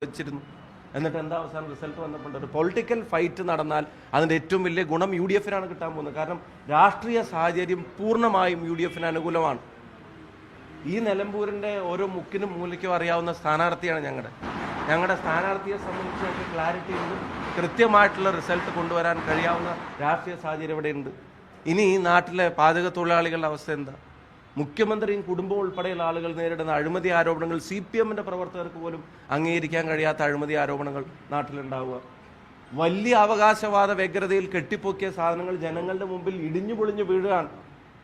വെച്ചിരുന്നു. എന്നിട്ട് എന്താ അവസാനം റിസൾട്ട് വന്നപ്പോൾ ഒരു പൊളിറ്റിക്കൽ ഫൈറ്റ് നടന്നാൽ അതിൻ്റെ ഏറ്റവും വലിയ ഗുണം യു ഡി എഫിനാണ് കിട്ടാൻ പോകുന്നത്. കാരണം രാഷ്ട്രീയ സാഹചര്യം പൂർണ്ണമായും യു ഡി എഫിന് അനുകൂലമാണ്. ഈ നിലമ്പൂരിൻ്റെ ഓരോ മുക്കിനും മൂലയ്ക്കും അറിയാവുന്ന സ്ഥാനാർത്ഥിയാണ് ഞങ്ങളുടെ സ്ഥാനാർത്ഥിയെ സംബന്ധിച്ച് നമുക്ക് ക്ലാരിറ്റി ഉണ്ട്. കൃത്യമായിട്ടുള്ള റിസൾട്ട് കൊണ്ടുവരാൻ കഴിയാവുന്ന രാഷ്ട്രീയ സാഹചര്യം ഇവിടെയുണ്ട്. ഇനി ഈ നാട്ടിലെ പാചക തൊഴിലാളികളുടെ അവസ്ഥ എന്താ? മുഖ്യമന്ത്രിയും കുടുംബവും ഉൾപ്പെടെയുള്ള ആളുകൾ നേരിടുന്ന അഴിമതി ആരോപണങ്ങൾ, CPM-ന്റെ പ്രവർത്തകർക്ക് പോലും അംഗീകരിക്കാൻ കഴിയാത്ത അഴിമതി ആരോപണങ്ങൾ നാട്ടിലുണ്ടാവുക, വലിയ അവകാശവാദ വ്യഗ്രതയിൽ കെട്ടിപ്പൊക്കിയ സാധനങ്ങൾ ജനങ്ങളുടെ മുമ്പിൽ ഇടിഞ്ഞു പൊളിഞ്ഞു വീഴുകയാണ്.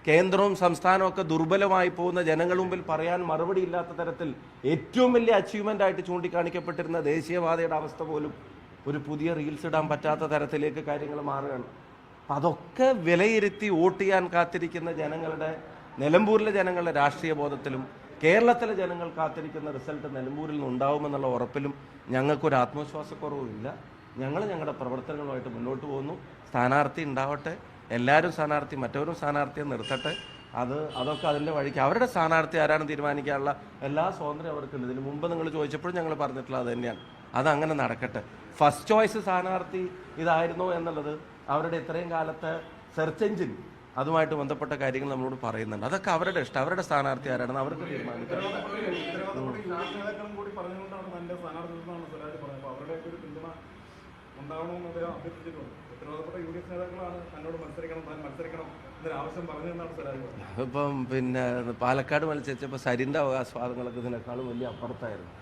കേന്ദ്രവും സംസ്ഥാനവും ഒക്കെ ദുർബലമായി പോകുന്ന ജനങ്ങളുടെ മുമ്പിൽ പറയാൻ മറുപടി ഇല്ലാത്ത തരത്തിൽ ഏറ്റവും വലിയ അച്ചീവ്മെൻ്റ് ആയിട്ട് ചൂണ്ടിക്കാണിക്കപ്പെട്ടിരുന്ന ദേശീയവാദയുടെ അവസ്ഥ പോലും ഒരു പുതിയ റീൽസ് ഇടാൻ പറ്റാത്ത തരത്തിലേക്ക് കാര്യങ്ങൾ മാറുകയാണ്. അപ്പം അതൊക്കെ വിലയിരുത്തി വോട്ട് ചെയ്യാൻ കാത്തിരിക്കുന്ന ജനങ്ങളുടെ, നിലമ്പൂരിലെ ജനങ്ങളുടെ രാഷ്ട്രീയ ബോധത്തിലും കേരളത്തിലെ ജനങ്ങൾ കാത്തിരിക്കുന്ന റിസൾട്ട് നിലമ്പൂരിൽ നിന്ന് ഉണ്ടാവുമെന്നുള്ള ഉറപ്പിലും ഞങ്ങൾക്കൊരു ആത്മവിശ്വാസക്കുറവുമില്ല. ഞങ്ങളുടെ പ്രവർത്തനങ്ങളുമായിട്ട് മുന്നോട്ട് പോകുന്നു. സ്ഥാനാർത്ഥി ഉണ്ടാവട്ടെ, എല്ലാവരും സ്ഥാനാർത്ഥി, മറ്റവരും സ്ഥാനാർത്ഥിയെ നിർത്തട്ടെ. അതൊക്കെ അതിൻ്റെ വഴിക്ക് അവരുടെ സ്ഥാനാർത്ഥി ആരാണെന്ന് തീരുമാനിക്കാനുള്ള എല്ലാ സ്വാതന്ത്ര്യം അവർക്കുണ്ട്. ഇതിന് മുമ്പ് നിങ്ങൾ ചോദിച്ചപ്പോഴും ഞങ്ങൾ പറഞ്ഞിട്ടുള്ളത് അത് തന്നെയാണ്. അതങ്ങനെ നടക്കട്ടെ. ഫസ്റ്റ് ചോയ്സ് സ്ഥാനാർത്ഥി ഇതായിരുന്നോ എന്നുള്ളത് അവരുടെ ഇത്രയും കാലത്തെ സെർച്ച് എഞ്ചിൻ അതുമായിട്ട് ബന്ധപ്പെട്ട കാര്യങ്ങൾ നമ്മളോട് പറയുന്നുണ്ട്. അതൊക്കെ അവരുടെ ഇഷ്ടം, അവരുടെ സ്ഥാനാർത്ഥി ആരാണെന്ന് അവർക്ക് തീരുമാനിക്കാം. ഇപ്പം പിന്നെ പാലക്കാട് മത്സരിച്ചപ്പോൾ സരിൻ്റെ അവകാശവാദങ്ങളൊക്കെ ഇതിനേക്കാളും വലിയ അപ്പുറത്തായിരുന്നു.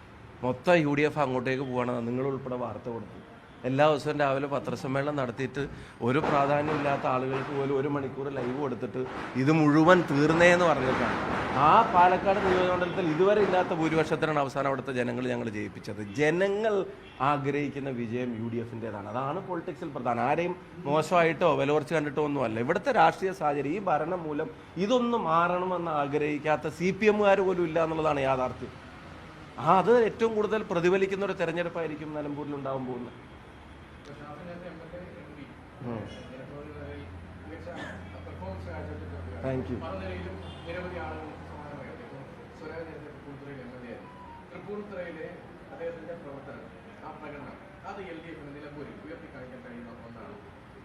മൊത്തം UDF അങ്ങോട്ടേക്ക് പോകണമെന്ന് നിങ്ങളുൾപ്പെടെ വാർത്ത കൊടുത്തു. എല്ലാ ദിവസവും രാവിലെ പത്രസമ്മേളനം നടത്തിയിട്ട് ഒരു പ്രാധാന്യമില്ലാത്ത ആളുകൾക്ക് പോലും 1 മണിക്കൂർ ലൈവ് കൊടുത്തിട്ട് ഇത് മുഴുവൻ തീർന്നേന്ന് പറഞ്ഞിട്ടാണ്. ആ പാലക്കാട് നിയോജകമണ്ഡലത്തിൽ ഇതുവരെ ഇല്ലാത്ത ഭൂരിപക്ഷത്തിനാണ് അവസാനം അവിടുത്തെ ജനങ്ങൾ ഞങ്ങൾ ജയിപ്പിച്ചത്. ജനങ്ങൾ ആഗ്രഹിക്കുന്ന വിജയം UDF-ൻ്റെതാണ്. അതാണ് പൊളിറ്റിക്സിൽ പ്രധാനം. ആരെയും മോശമായിട്ടോ വിലകുറച്ച് കണ്ടിട്ടോ ഒന്നുമല്ല. ഇവിടുത്തെ രാഷ്ട്രീയ സാഹചര്യം, ഈ ഭരണം മൂലം ഇതൊന്നും മാറണമെന്ന് ആഗ്രഹിക്കാത്ത CPM-കാർ പോലും ഇല്ല എന്നുള്ളതാണ് യാഥാർത്ഥ്യം. അത് ഏറ്റവും കൂടുതൽ പ്രതിഫലിക്കുന്ന ഒരു തെരഞ്ഞെടുപ്പായിരിക്കും നിലമ്പൂരിൽ ഉണ്ടാവാൻ പോകുന്നത്. Thank you.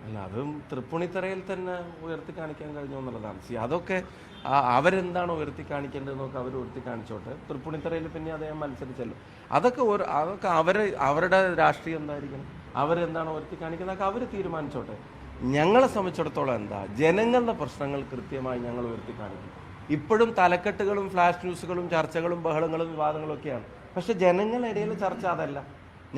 അല്ല, അതും തൃപ്പൂണിത്തറയിൽ തന്നെ ഉയർത്തി കാണിക്കാൻ കഴിഞ്ഞു എന്നുള്ളതാണ്. അതൊക്കെ അവരെന്താണോ ഉയർത്തി കാണിക്കേണ്ടതെന്നൊക്കെ അവർ ഉയർത്തി കാണിച്ചോട്ടെ. തൃപ്പൂണിത്തറയിൽ പിന്നെ അദ്ദേഹം മത്സരിച്ചല്ലോ. അതൊക്കെ അവരുടെ രാഷ്ട്രീയം എന്തായിരിക്കണം, അവരെന്താണോ ഉയർത്തി കാണിക്കുന്നതൊക്കെ അവർ തീരുമാനിച്ചോട്ടെ. ഞങ്ങളെ സംബന്ധിച്ചിടത്തോളം എന്താ, ജനങ്ങളുടെ പ്രശ്നങ്ങൾ കൃത്യമായി ഞങ്ങൾ ഉയർത്തി കാണിക്കും. ഇപ്പോഴും തലക്കെട്ടുകളും ഫ്ലാഷ് ന്യൂസുകളും ചർച്ചകളും ബഹളങ്ങളും വിവാദങ്ങളും ഒക്കെയാണ്. പക്ഷെ ജനങ്ങളുടെ ഇടയിൽ ചർച്ച അതല്ല.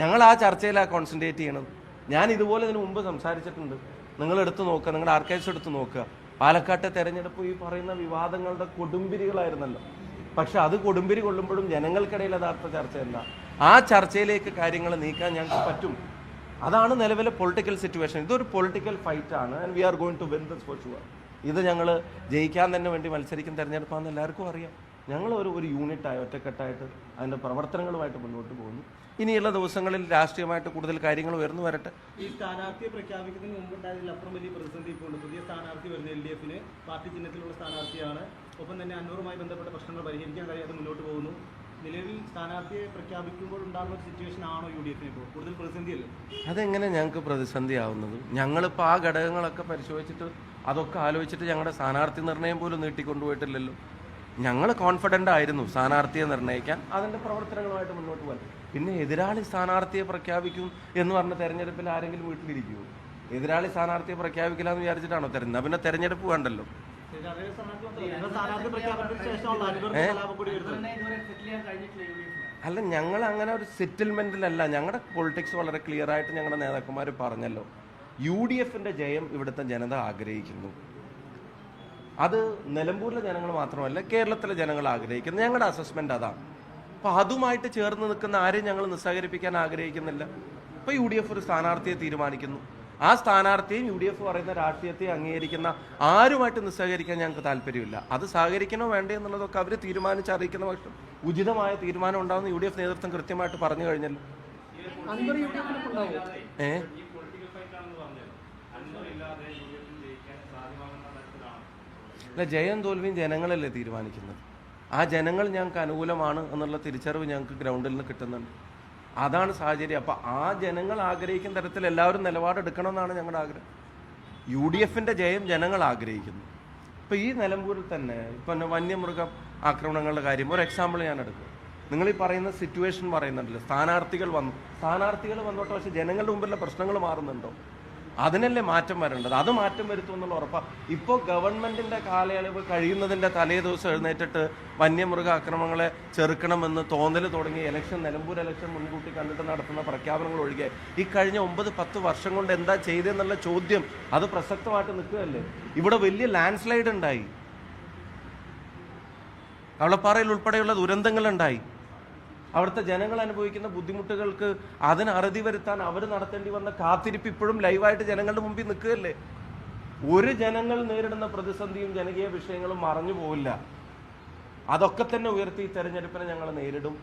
ഞങ്ങൾ ആ ചർച്ചയിലാണ് കോൺസെൻട്രേറ്റ് ചെയ്യണത്. ഞാൻ ഇതുപോലെ ഇതിനു മുമ്പ് സംസാരിച്ചിട്ടുണ്ട്. നിങ്ങൾ എടുത്ത് നോക്കുക, നിങ്ങളുടെ ആർക്കൈവ്സ് എടുത്ത് നോക്കുക. പാലക്കാട്ടെ തെരഞ്ഞെടുപ്പ് ഈ പറയുന്ന വിവാദങ്ങളുടെ കൊടുമ്പിരികളായിരുന്നല്ലോ. പക്ഷെ അത് കൊടുമ്പിരി കൊള്ളുമ്പോഴും ജനങ്ങൾക്കിടയിൽ യഥാർത്ഥ ചർച്ചയല്ല. ആ ചർച്ചയിലേക്ക് കാര്യങ്ങൾ നീക്കാൻ ഞങ്ങൾക്ക് പറ്റും. അതാണ് നിലവിലെ പൊളിറ്റിക്കൽ സിറ്റുവേഷൻ. ഇതൊരു പൊളിറ്റിക്കൽ ഫൈറ്റാണ്. And we are going to win this for sure. ഇത് ഞങ്ങൾ ജയിക്കാൻ തന്നെ വേണ്ടി മത്സരിക്കുന്ന തെരഞ്ഞെടുപ്പാണെന്ന് എല്ലാവർക്കും അറിയാം. ഞങ്ങൾ ഒരു യൂണിറ്റായി, ഒറ്റക്കെട്ടായിട്ട് അതിൻ്റെ പ്രവർത്തനങ്ങളുമായിട്ട് മുന്നോട്ട് പോകുന്നു. ഇനിയുള്ള ദിവസങ്ങളിൽ രാഷ്ട്രീയമായിട്ട് കൂടുതൽ കാര്യങ്ങൾ ഉയർന്നു വരട്ടെ. ഈ സ്ഥാനാർത്ഥിയെ പ്രഖ്യാപിക്കുന്നതിന് മുമ്പുണ്ടായതിലപ്പുറം വലിയ പ്രതിസന്ധി ഇപ്പോൾ ഉണ്ട്. പുതിയ സ്ഥാനാർത്ഥി വരുന്ന LDF-ന് പാർട്ടി ചിഹ്നത്തിലുള്ള സ്ഥാനാർത്ഥിയാണ്. ഒപ്പം തന്നെ അന്നൂറുമായി ബന്ധപ്പെട്ട പ്രശ്നങ്ങൾ പരിഹരിക്കാൻ കഴിയാതെ മുന്നോട്ട് പോകുന്നു. നിലവിൽ സ്ഥാനാർത്ഥിയെ പ്രഖ്യാപിക്കുമ്പോൾ ഉണ്ടാകുന്ന ഒരു സിറ്റുവേഷൻ ആണോ UDF-ന് ഇപ്പോൾ കൂടുതൽ പ്രതിസന്ധിയല്ലേ? അതെങ്ങനെ ഞങ്ങൾക്ക് പ്രതിസന്ധി ആവുന്നത്? ഞങ്ങളിപ്പോൾ ആ ഘടകങ്ങളൊക്കെ പരിശോധിച്ചിട്ട് അതൊക്കെ ആലോചിച്ചിട്ട് ഞങ്ങളുടെ സ്ഥാനാർത്ഥി നിർണയം പോലും നീട്ടിക്കൊണ്ടുപോയിട്ടില്ലല്ലോ. ഞങ്ങൾ കോൺഫിഡൻ്റ് ആയിരുന്നു സ്ഥാനാർത്ഥിയെ നിർണ്ണയിക്കാൻ, അതിൻ്റെ പ്രവർത്തനങ്ങളുമായിട്ട് മുന്നോട്ട് പോകാൻ. പിന്നെ എതിരാളി സ്ഥാനാർത്ഥിയെ പ്രഖ്യാപിക്കും എന്ന് പറഞ്ഞ തെരഞ്ഞെടുപ്പിൽ ആരെങ്കിലും വീട്ടിലിരിക്കുമോ? എതിരാളി സ്ഥാനാർത്ഥിയെ പ്രഖ്യാപിക്കില്ല എന്ന് വിചാരിച്ചിട്ടാണോ തെരഞ്ഞെടുപ്പ്? പിന്നെ തെരഞ്ഞെടുപ്പ് വേണ്ടല്ലോ. അല്ല, ഞങ്ങൾ അങ്ങനെ ഒരു സെറ്റിൽമെൻറ്റിലല്ല. ഞങ്ങളുടെ പൊളിറ്റിക്സ് വളരെ ക്ലിയർ ആയിട്ട് ഞങ്ങളുടെ നേതാക്കന്മാർ പറഞ്ഞല്ലോ. UDF-ൻ്റെ ജയം ഇവിടുത്തെ ജനത ആഗ്രഹിക്കുന്നു. അത് നിലമ്പൂരിലെ ജനങ്ങൾ മാത്രമല്ല, കേരളത്തിലെ ജനങ്ങൾ ആഗ്രഹിക്കുന്നു. ഞങ്ങളുടെ അസസ്മെൻ്റ് അതാണ്. അപ്പോൾ അതുമായിട്ട് ചേർന്ന് നിൽക്കുന്ന ആരെയും ഞങ്ങൾ നിസ്സഹകരിപ്പിക്കാൻ ആഗ്രഹിക്കുന്നില്ല. ഇപ്പോൾ UDF ഒരു സ്ഥാനാർത്ഥിയെ തീരുമാനിക്കുന്നു. ആ സ്ഥാനാർത്ഥിയും UDF പറയുന്ന രാഷ്ട്രീയത്തെ അംഗീകരിക്കുന്ന ആരുമായിട്ട് നിസ്സഹകരിക്കാൻ ഞങ്ങൾക്ക് താല്പര്യമില്ല. അത് സഹകരിക്കണോ വേണ്ടേ എന്നുള്ളതൊക്കെ അവർ തീരുമാനിച്ചറിയിക്കുന്ന പക്ഷം ഉചിതമായ തീരുമാനം ഉണ്ടാകുന്ന UDF നേതൃത്വം കൃത്യമായിട്ട് പറഞ്ഞു കഴിഞ്ഞല്ലോ. അല്ല, ജയം തോൽവിയും ജനങ്ങളല്ലേ തീരുമാനിക്കുന്നത്. ആ ജനങ്ങൾ ഞങ്ങൾക്ക് അനുകൂലമാണ് എന്നുള്ള തിരിച്ചറിവ് ഞങ്ങൾക്ക് ഗ്രൗണ്ടിൽ നിന്ന് കിട്ടുന്നുണ്ട്. അതാണ് സാഹചര്യം. അപ്പോൾ ആ ജനങ്ങൾ ആഗ്രഹിക്കുന്ന തരത്തിൽ എല്ലാവരും നിലപാടെടുക്കണമെന്നാണ് ഞങ്ങളുടെ ആഗ്രഹം. UDFന്റെ ജയം ജനങ്ങൾ ആഗ്രഹിക്കുന്നു. ഇപ്പോൾ ഈ നിലമ്പൂരിൽ തന്നെ ഇപ്പം വന്യമൃഗ ആക്രമണങ്ങളുടെ കാര്യം ഒരു എക്സാമ്പിൾ ഞാൻ എടുക്കും. നിങ്ങൾ ഈ പറയുന്ന സിറ്റുവേഷൻ പറയുന്നുണ്ടല്ലോ, സ്ഥാനാർത്ഥികൾ വന്നോട്ടെ, പക്ഷേ ജനങ്ങളുടെ മുമ്പിലുള്ള പ്രശ്നങ്ങൾ മാറുന്നുണ്ടോ? അതിനല്ലേ മാറ്റം വരേണ്ടത്. അത് മാറ്റം വരുത്തുമെന്നുള്ള ഉറപ്പാണ്. ഇപ്പോൾ ഗവൺമെൻറ്റിൻ്റെ കാലയളവ് കഴിയുന്നതിൻ്റെ തലേ ദിവസം എഴുന്നേറ്റിട്ട് വന്യമൃഗ ആക്രമണങ്ങളെ ചെറുക്കണമെന്ന് തോന്നൽ തുടങ്ങി നിലമ്പൂർ ഇലക്ഷൻ മുൻകൂട്ടി കണ്ടിട്ട് നടത്തുന്ന പ്രഖ്യാപനങ്ങൾ ഒഴികെ ഈ കഴിഞ്ഞ 9-10 വർഷം കൊണ്ട് എന്താ ചെയ്തതെന്നുള്ള ചോദ്യം അത് പ്രസക്തമായിട്ട് നിൽക്കുകയല്ലേ. ഇവിടെ വലിയ ലാൻഡ് സ്ലൈഡ് ഉണ്ടായി, കവളപ്പാറയിൽ ഉൾപ്പെടെയുള്ള ദുരന്തങ്ങളുണ്ടായി. അവിടുത്തെ ജനങ്ങൾ അനുഭവിക്കുന്ന ബുദ്ധിമുട്ടുകൾക്ക് അതിന് അറുതി വരുത്താൻ അവർ നടത്തേണ്ടി വന്ന കാത്തിരിപ്പ് ഇപ്പോഴും ലൈവായിട്ട് ജനങ്ങളുടെ മുമ്പിൽ നിൽക്കുകയല്ലേ. ഒരു ജനങ്ങൾ നേരിടുന്ന പ്രതിസന്ധിയും ജനകീയ വിഷയങ്ങളും മറഞ്ഞു പോവില്ല. അതൊക്കെ തന്നെ ഉയർത്തി തെരഞ്ഞെടുപ്പിനെ ഞങ്ങൾ നേരിടും.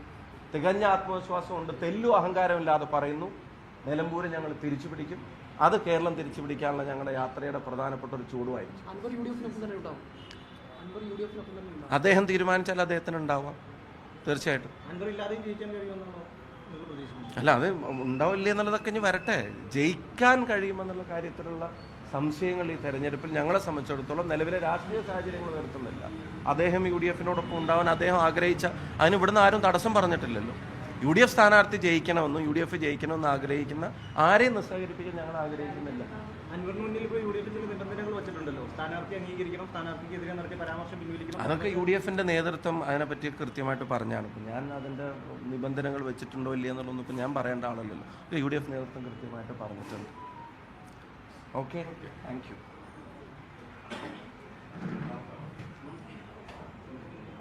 തികഞ്ഞ ആത്മവിശ്വാസമുണ്ട്. തെല്ലു അഹങ്കാരമില്ലാതെ പറയുന്നു, നിലമ്പൂര് ഞങ്ങൾ തിരിച്ചു പിടിക്കും. അത് കേരളം തിരിച്ചു പിടിക്കാനുള്ള ഞങ്ങളുടെ യാത്രയുടെ പ്രധാനപ്പെട്ട ഒരു ചൂടുമായിരിക്കും. അദ്ദേഹം തീരുമാനിച്ചാൽ അദ്ദേഹത്തിന് ഉണ്ടാവാം, തീർച്ചയായിട്ടും. അല്ല, അത് ഉണ്ടാവില്ല എന്നുള്ളതൊക്കെ ഇനി വരട്ടെ. ജയിക്കാൻ കഴിയുമെന്നുള്ള കാര്യത്തിലുള്ള സംശയങ്ങൾ ഈ തെരഞ്ഞെടുപ്പിൽ ഞങ്ങളെ സംബന്ധിച്ചിടത്തോളം നിലവിലെ രാഷ്ട്രീയ സാഹചര്യങ്ങൾ നിർത്തുന്നില്ല. അദ്ദേഹം UDFനോടൊപ്പം ഉണ്ടാവാൻ അദ്ദേഹം ആഗ്രഹിച്ച അതിന് ഇവിടുന്ന് ആരും തടസ്സം പറഞ്ഞിട്ടില്ലല്ലോ. UDF സ്ഥാനാർത്ഥി ജയിക്കണമെന്നും UDF ജയിക്കണമെന്ന് ആഗ്രഹിക്കുന്ന ആരെയും നിസ്സഹകരിപ്പിക്കാൻ ഞങ്ങൾ ആഗ്രഹിക്കുന്നില്ല. അൻവറിന് മുന്നിൽ ഇപ്പോൾ UDF ചില നിബന്ധനകൾ വെച്ചിട്ടുണ്ടല്ലോ. സ്ഥാനാർത്ഥി അംഗീകരിക്കണം, സ്ഥാനാർത്ഥിക്കെതിരെ നടത്തിയ പരാമർശം പിൻവലിക്കണം. അതൊക്കെ UDFന്റെ നേതൃത്വം അതിനെപ്പറ്റി കൃത്യമായിട്ട് പറഞ്ഞാണ്. ഇപ്പം ഞാൻ അതിൻ്റെ നിബന്ധനകൾ വെച്ചിട്ടുണ്ടോ ഇല്ല എന്നുള്ളതൊന്നും ഇപ്പം ഞാൻ പറയേണ്ട ആളല്ലല്ലോ. UDF നേതൃത്വം കൃത്യമായിട്ട് പറഞ്ഞിട്ടുണ്ട്. Okay, thank you.